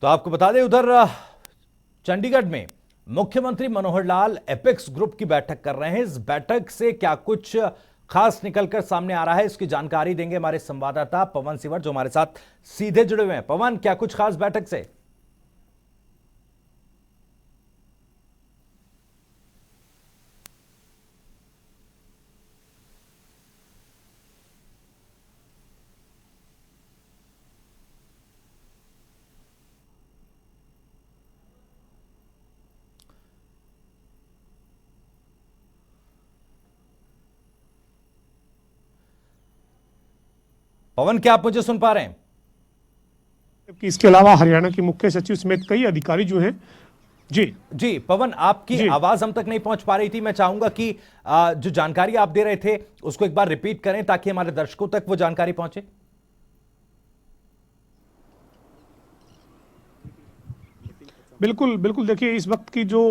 तो आपको बता दें उधर चंडीगढ़ में मुख्यमंत्री मनोहर लाल एपेक्स ग्रुप की बैठक कर रहे हैं। इस बैठक से क्या कुछ खास निकलकर सामने आ रहा है, इसकी जानकारी देंगे हमारे संवाददाता पवन सिवर जो हमारे साथ सीधे जुड़े हुए हैं। पवन, क्या कुछ खास बैठक से? पवन, क्या आप मुझे सुन पा रहे हैं? कि इसके अलावा हरियाणा के मुख्य सचिव समेत कई अधिकारी जो हैं। जी पवन, आपकी आवाज हम तक नहीं पहुंच पा रही थी। मैं चाहूंगा कि जो जानकारी आप दे रहे थे उसको एक बार रिपीट करें ताकि हमारे दर्शकों तक वो जानकारी पहुंचे। बिल्कुल बिल्कुल, देखिए इस वक्त की जो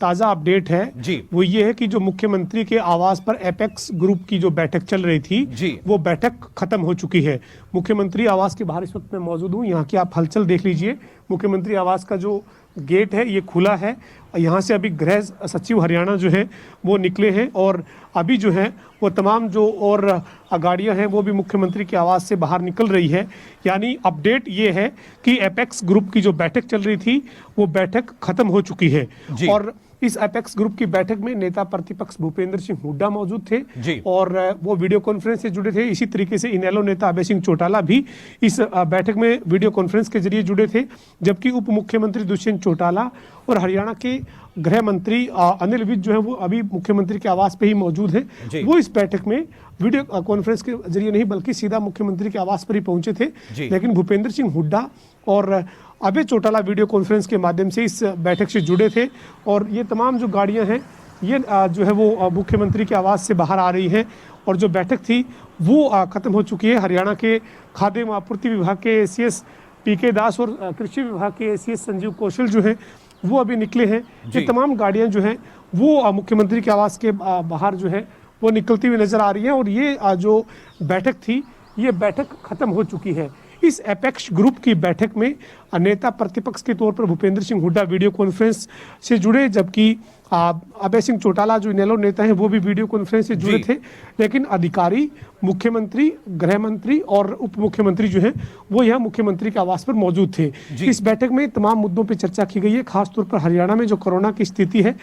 ताज़ा अपडेट है वो ये है कि जो मुख्यमंत्री के आवास पर एपेक्स ग्रुप की जो बैठक चल रही थी वो बैठक खत्म हो चुकी है। मुख्यमंत्री आवास के बाहर इस वक्त मैं मौजूद हूँ। यहाँ की आप हलचल देख लीजिए। मुख्यमंत्री आवास का जो गेट है ये खुला है। यहाँ से अभी गृह सचिव हरियाणा जो है वो निकले हैं और अभी जो है वो तमाम जो और गाड़ियाँ हैं वो भी मुख्यमंत्री के आवास से बाहर निकल रही है। यानी अपडेट ये है कि एपेक्स ग्रुप की जो बैठक चल रही थी वो बैठक खत्म हो चुकी है। और इस एपेक्स ग्रुप की बैठक में नेता प्रतिपक्ष भूपेंद्र सिंह हुड्डा मौजूद थे और वो वीडियो कॉन्फ्रेंस से जुड़े थे। इसी तरीके से इनेलो नेता अभय सिंह चौटाला भी इस बैठक में वीडियो कॉन्फ्रेंस के जरिए जुड़े थे, जबकि उप मुख्यमंत्री दुष्यंत चौटाला और हरियाणा के गृह मंत्री अनिल विज जो है वो अभी मुख्यमंत्री के आवास पे ही मौजूद है। वो इस बैठक में वीडियो कॉन्फ्रेंस के जरिए नहीं बल्कि सीधा मुख्यमंत्री के आवास पर ही पहुंचे थे। लेकिन भूपेंद्र सिंह हुड्डा और अभय चौटाला वीडियो कॉन्फ्रेंस के माध्यम से इस बैठक से जुड़े थे और ये तमाम जो गाड़ियां हैं ये जो है वो मुख्यमंत्री के आवास से बाहर आ रही हैं और जो बैठक थी वो खत्म हो चुकी है। हरियाणा के खाद्य एवं आपूर्ति विभाग के एसीएस पीके दास और कृषि विभाग के एसीएस संजीव कौशल जो है वो अभी निकले हैं। ये तमाम गाड़ियां जो हैं वो मुख्यमंत्री के आवास के बाहर जो है वो निकलती हुई नजर आ रही हैं और ये जो बैठक थी ये बैठक खत्म हो चुकी है। इस एपेक्स ग्रुप की बैठक में नेता प्रतिपक्ष के तौर पर भूपेंद्र सिंह हुड्डा वीडियो कॉन्फ्रेंस से जुड़े, जबकि अभय सिंह चौटाला जो इनेलो नेता हैं वो भी वीडियो कॉन्फ्रेंस से जुड़े थे। लेकिन अधिकारी, मुख्यमंत्री, गृह मंत्री और उप मुख्यमंत्री जो हैं वो यह मुख्यमंत्री के आवास पर मौजूद थे। इस बैठक में तमाम मुद्दों पर चर्चा की गई है। खासतौर पर हरियाणा में जो कोरोना की स्थिति है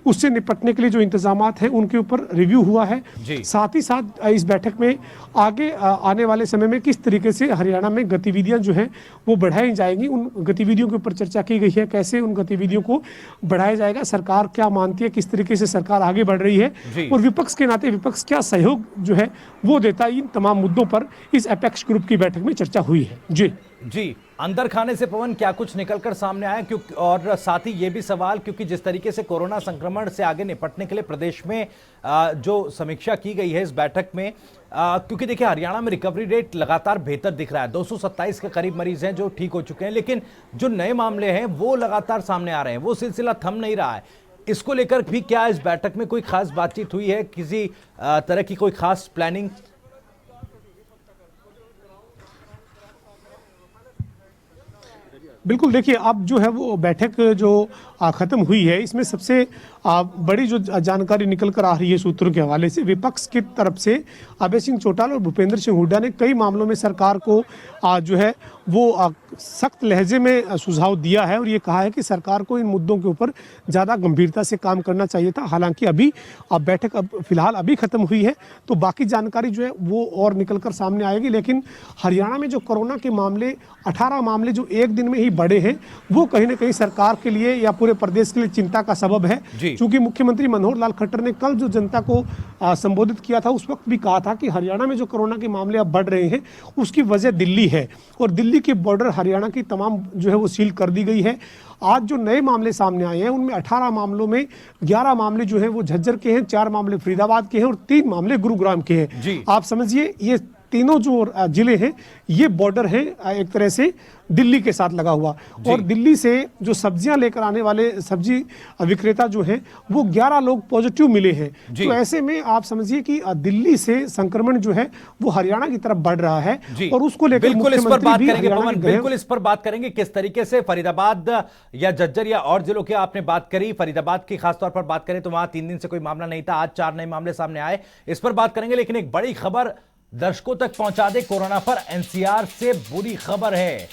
उससे निपटने के लिए जो इंतजाम हैं उनके ऊपर रिव्यू हुआ है। साथ ही साथ इस बैठक में आगे आने वाले समय में किस तरीके से हरियाणा में गतिविधियां जो हैं वो बढ़ाई जाएंगी, उन गतिविधियों के ऊपर चर्चा की गई है। कैसे उन गतिविधियों को बढ़ाया जाएगा, सरकार क्या मानती है, किस तरीके से सरकार आगे बढ़ रही है और विपक्ष के नाते विपक्ष क्या सहयोग जो है वो देता है। इन तमाम मुद्दों पर इस एपेक्स ग्रुप की बैठक में चर्चा हुई है। जी, अंदर खाने से पवन क्या कुछ निकलकर सामने आया? क्योंकि और साथ ही ये भी सवाल, क्योंकि जिस तरीके से कोरोना संक्रमण से आगे निपटने के लिए प्रदेश में जो समीक्षा की गई है इस बैठक में, क्योंकि देखिए हरियाणा में रिकवरी रेट लगातार बेहतर दिख रहा है। 227 के करीब मरीज हैं जो ठीक हो चुके हैं, लेकिन जो नए मामले हैं वो लगातार सामने आ रहे हैं, वो सिलसिला थम नहीं रहा है। इसको लेकर भी क्या इस बैठक में कोई खास बातचीत हुई है, किसी तरह की कोई खास प्लानिंग? बिल्कुल, देखिए अब जो है वो बैठक जो खत्म हुई है इसमें सबसे बड़ी जो जानकारी निकल कर आ रही है सूत्रों के हवाले से, विपक्ष की तरफ से अभय सिंह चौटाला और भूपेंद्र सिंह हुड्डा ने कई मामलों में सरकार को जो है वो सख्त लहजे में सुझाव दिया है और ये कहा है कि सरकार को इन मुद्दों के ऊपर ज़्यादा गंभीरता से काम करना चाहिए था। हालांकि अभी बैठक फिलहाल अभी खत्म हुई है तो बाकी जानकारी जो है वो और निकल कर सामने आएगी। लेकिन हरियाणा में जो कोरोना के मामले 18 मामले जो एक दिन में ही बढ़े हैं वो कहीं ना कहीं सरकार के लिए या पूरे प्रदेश के लिए चिंता का सबब है। क्योंकि मुख्यमंत्री मनोहर लाल खट्टर ने कल जो जनता को संबोधित किया था उस वक्त भी कहा था कि हरियाणा में जो कोरोना के मामले अब बढ़ रहे हैं उसकी वजह दिल्ली है और दिल्ली के बॉर्डर हरियाणा की तमाम जो है वो सील कर दी गई है। आज जो नए मामले सामने आए हैं उनमें 18 मामलों में 11 मामले जो हैं वो झज्जर के हैं, 4 मामले फरीदाबाद के हैं और 3 मामले गुरुग्राम के हैं। आप समझिए ये तीनों जो जिले हैं ये बॉर्डर है एक तरह से दिल्ली के साथ लगा हुआ, और दिल्ली से जो सब्जियां लेकर आने वाले सब्जी विक्रेता जो हैं वो 11 लोग पॉजिटिव मिले हैं। तो ऐसे में आप समझिए कि दिल्ली से संक्रमण जो है वो हरियाणा की तरफ बढ़ रहा है, और उसको लेकर बिल्कुल इस पर बात करेंगे पवन, बिल्कुल इस पर बात करेंगे किस तरीके से फरीदाबाद या झज्जर या और जिलों की आपने बात करी। फरीदाबाद की खासतौर पर बात करें तो वहां 3 दिन से कोई मामला नहीं था, आज 4 नए मामले सामने आए, इस पर बात करेंगे। लेकिन एक बड़ी खबर दर्शकों तक पहुंचा दे, कोरोना पर एनसीआर से बुरी खबर है।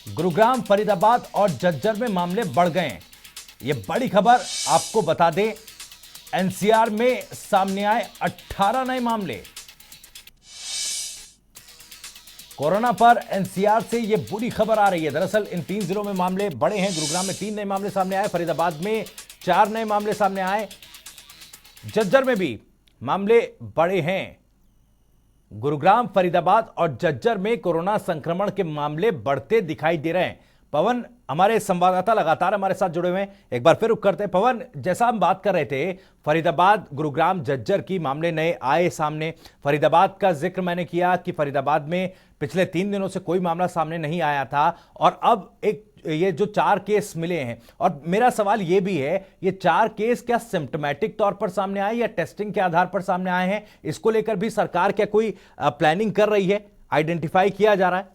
गुरुग्राम, फरीदाबाद और झज्जर में मामले बढ़ गए। यह बड़ी खबर आपको बता दें, एनसीआर में सामने आए 18 नए मामले। कोरोना पर एनसीआर से यह बुरी खबर आ रही है। दरअसल इन 3 जिलों में मामले बढ़े हैं। गुरुग्राम में 3 नए मामले सामने आए, फरीदाबाद में 4 नए मामले सामने आए, झज्जर में भी मामले बढ़े हैं। गुरुग्राम, फरीदाबाद और झज्जर में कोरोना संक्रमण के मामले बढ़ते दिखाई दे रहे हैं। पवन, हमारे संवाददाता लगातार हमारे साथ जुड़े हुए हैं, एक बार फिर रुक करते हैं। पवन, जैसा हम बात कर रहे थे, फरीदाबाद, गुरुग्राम, झज्जर की मामले नए आए सामने। फरीदाबाद का जिक्र मैंने किया कि फरीदाबाद में पिछले 3 दिनों से कोई मामला सामने नहीं आया था, और अब एक ये जो 4 केस मिले हैं, और मेरा सवाल ये भी है, ये 4 केस क्या सिम्टोमेटिक तौर पर सामने आए या टेस्टिंग के आधार पर सामने आए हैं? इसको लेकर भी सरकार क्या कोई प्लानिंग कर रही है, आइडेंटिफाई किया जा रहा है?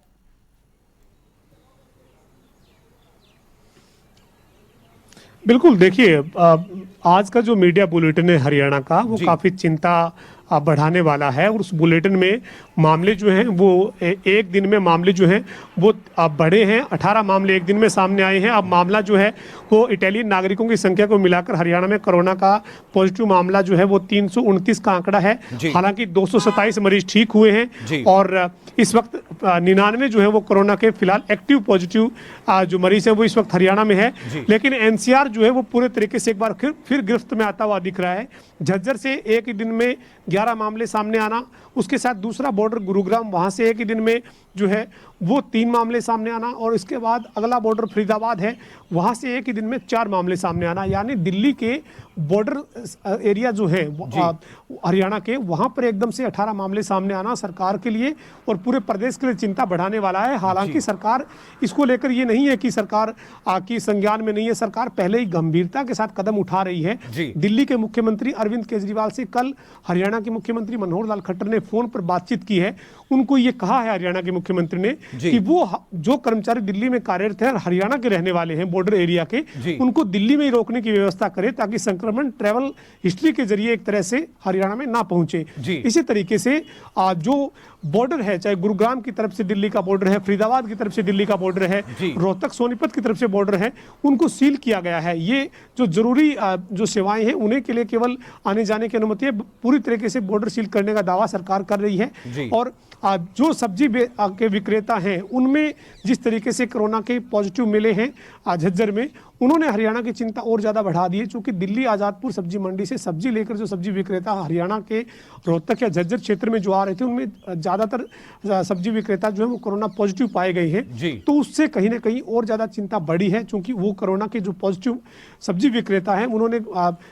बिल्कुल, देखिए आज का जो मीडिया बुलेटिन है हरियाणा का वो काफी चिंता बढ़ाने वाला है, और उस बुलेटिन में मामले जो हैं वो एक दिन में मामले जो हैं वो बढ़े हैं। 18 मामले एक दिन में सामने आए हैं। अब मामला जो है वो इटालियन नागरिकों की संख्या को मिलाकर हरियाणा में कोरोना का पॉजिटिव मामला जो है वो 329 का आंकड़ा है। हालांकि 227 मरीज ठीक हुए हैं, और इस वक्त 99 जो है वो कोरोना के फिलहाल एक्टिव पॉजिटिव जो मरीज है वो इस वक्त हरियाणा में है। लेकिन एनसीआर जो है वो पूरे तरीके से एक बार फिर गिरफ्त में आता हुआ दिख रहा है। झज्जर से एक ही दिन में 11 मामले सामने आना, उसके साथ दूसरा बॉर्डर गुरुग्राम, वहां से एक ही दिन में जो है वो 3 मामले सामने आना, और इसके बाद अगला बॉर्डर फरीदाबाद है, वहां से एक ही दिन में 4 मामले सामने आना। यानी दिल्ली के बॉर्डर एरिया जो है हरियाणा के, वहां पर एकदम से 18 मामले सामने आना सरकार के लिए और पूरे प्रदेश के लिए चिंता बढ़ाने वाला है। हालांकि सरकार इसको लेकर ये नहीं है कि सरकार की संज्ञान में नहीं है, सरकार पहले ही गंभीरता के साथ कदम उठा रही है। दिल्ली के मुख्यमंत्री अरविंद केजरीवाल से कल हरियाणा के मुख्यमंत्री मनोहर लाल खट्टर ने फोन पर बातचीत की है। उनको ये कहा है हरियाणा के मुख्यमंत्री ने कि वो जो कर्मचारी दिल्ली में कार्यरत है, हरियाणा के रहने वाले हैं, बॉर्डर एरिया के, उनको दिल्ली में ही रोकने की व्यवस्था करे, ताकि संक्रमण ट्रैवल हिस्ट्री के जरिए एक तरह से हरियाणा में ना पहुंचे। इसी तरीके से जो बॉर्डर है, चाहे गुरुग्राम की तरफ से दिल्ली का बॉर्डर है, फरीदाबाद की तरफ से दिल्ली का बॉर्डर है, रोहतक सोनीपत की तरफ से बॉर्डर है, उनको सील किया गया है। ये जो जरूरी जो सेवाएं हैं उन्हें के लिए केवल आने जाने की अनुमति है। पूरी तरीके से बॉर्डर सील करने का दावा सरकार कर रही है। और जो सब्जी के विक्रेता हैं उनमें जिस तरीके से कोरोना के पॉजिटिव मिले हैं झज्जर में, उन्होंने हरियाणा की चिंता और ज्यादा बढ़ा दी है। क्योंकि दिल्ली आजादपुर सब्जी मंडी से सब्जी लेकर जो सब्जी विक्रेता हरियाणा के रोहतक या झज्जर क्षेत्र में जो आ रहे थे, उनमें ज्यादातर सब्जी विक्रेता जो है वो कोरोना पॉजिटिव पाए गए हैं। तो उससे कहीं ना कहीं और ज्यादा चिंता बढ़ी है, क्योंकि वो कोरोना के जो पॉजिटिव सब्जी विक्रेता हैं उन्होंने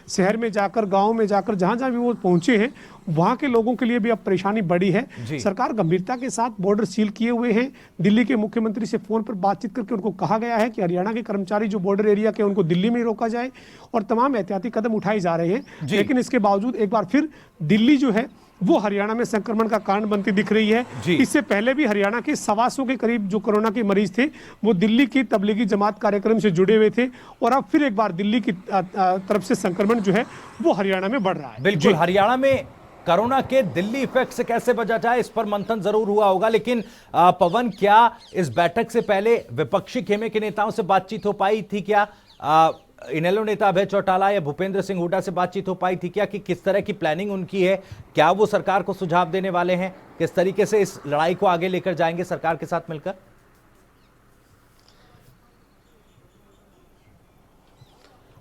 शहर में जाकर, गाँव में जाकर, जहां जहां भी वो पहुंचे हैं, वहां के लोगों के लिए भी अब परेशानी बढ़ी है। सरकार गंभीरता के साथ बॉर्डर सील किए हुए हैं। दिल्ली के मुख्यमंत्री से फोन पर बातचीत करके उनको कहा गया है कि हरियाणा के कर्मचारी जो बॉर्डर एरिया के उनको दिल्ली में ही रोका जाए, और तमाम एहतियाती कदम उठाए जा रहे हैं। लेकिन इसके बावजूद एक बार फिर दिल्ली जो है वो हरियाणा में संक्रमण का कारण बनती दिख रही है। इससे पहले भी हरियाणा के 125 के करीब जो कोरोना के मरीज थे वो दिल्ली की तबलीगी जमात कार्यक्रम से जुड़े हुए थे, और अब फिर एक बार दिल्ली की तरफ से संक्रमण जो है वो हरियाणा में बढ़ रहा है। बिल्कुल, हरियाणा में कोरोना के दिल्ली इफेक्ट से कैसे बचा जाए, इस पर मंथन जरूर हुआ होगा। लेकिन पवन, क्या इस बैठक से पहले विपक्षी खेमे के नेताओं से बातचीत हो पाई थी? क्या इनेलो नेता अभय चौटाला या भूपेंद्र सिंह हुड्डा से बातचीत हो पाई थी क्या, कि किस तरह की प्लानिंग उनकी है? क्या वो सरकार को सुझाव देने वाले हैं? किस तरीके से इस लड़ाई को आगे लेकर जाएंगे सरकार के साथ मिलकर?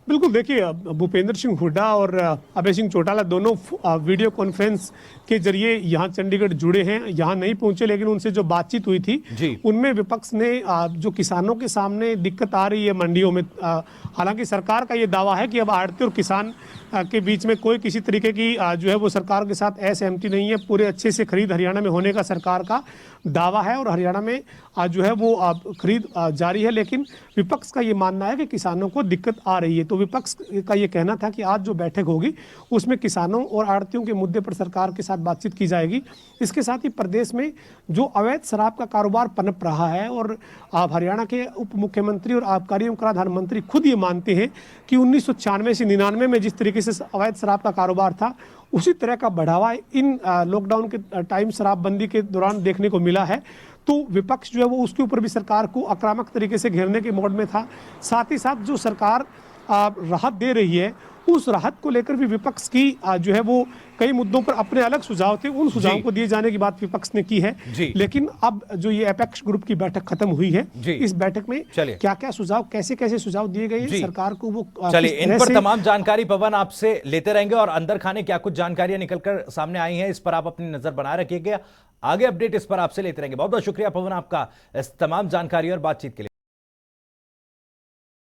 बिल्कुल, देखिए भूपेंद्र सिंह हुड्डा और अभय सिंह चौटाला दोनों वीडियो कॉन्फ्रेंस के जरिए यहाँ चंडीगढ़ जुड़े हैं, यहाँ नहीं पहुंचे, लेकिन उनसे जो बातचीत हुई थी उनमें विपक्ष ने जो किसानों के सामने दिक्कत आ रही है मंडियों में, हालांकि सरकार का ये दावा है कि अब आढ़ती और किसान के बीच में कोई किसी तरीके की जो है वो सरकार के साथ असहमति नहीं है, पूरे अच्छे से खरीद हरियाणा में होने का सरकार का दावा है और हरियाणा में जो है वो खरीद जारी है। लेकिन विपक्ष का ये मानना है कि किसानों को दिक्कत आ रही है, तो विपक्ष का ये कहना था कि आज जो बैठक होगी उसमें किसानों और आढ़तियों के मुद्दे पर सरकार के साथ बातचीत की जाएगी। इसके साथ ही प्रदेश में जो अवैध शराब का कारोबार पनप रहा है और आप हरियाणा के उप मुख्यमंत्री और आबकारी एवं कराधान मंत्री खुद ये मानते हैं कि 1996 से 99 में जिस तरीके से अवैध शराब का कारोबार था उसी तरह का बढ़ावा इन लॉकडाउन के टाइम शराबबंदी के दौरान देखने को मिला है। तो विपक्ष जो है वो उसके ऊपर भी सरकार को आक्रामक तरीके से घेरने के मोड में था। साथ ही साथ जो सरकार राहत दे रही है उस राहत को लेकर भी विपक्ष की जो है वो कई मुद्दों पर अपने अलग सुझाव थे, उन सुझावों को दिए जाने की बात विपक्ष ने की है। लेकिन अब जो ये एपेक्स ग्रुप की बैठक खत्म हुई है, इस बैठक में क्या क्या सुझाव, कैसे कैसे सुझाव दिए गए सरकार को, वो चलिए इन पर तमाम जानकारी पवन आपसे लेते रहेंगे और अंदर खाने क्या कुछ जानकारियां निकलकर सामने आई हैं इस पर आप अपनी नजर बनाए रखिएगा। आगे अपडेट इस पर आपसे लेते रहेंगे। बहुत बहुत शुक्रिया पवन आपका इस तमाम जानकारी और बातचीत के लिए।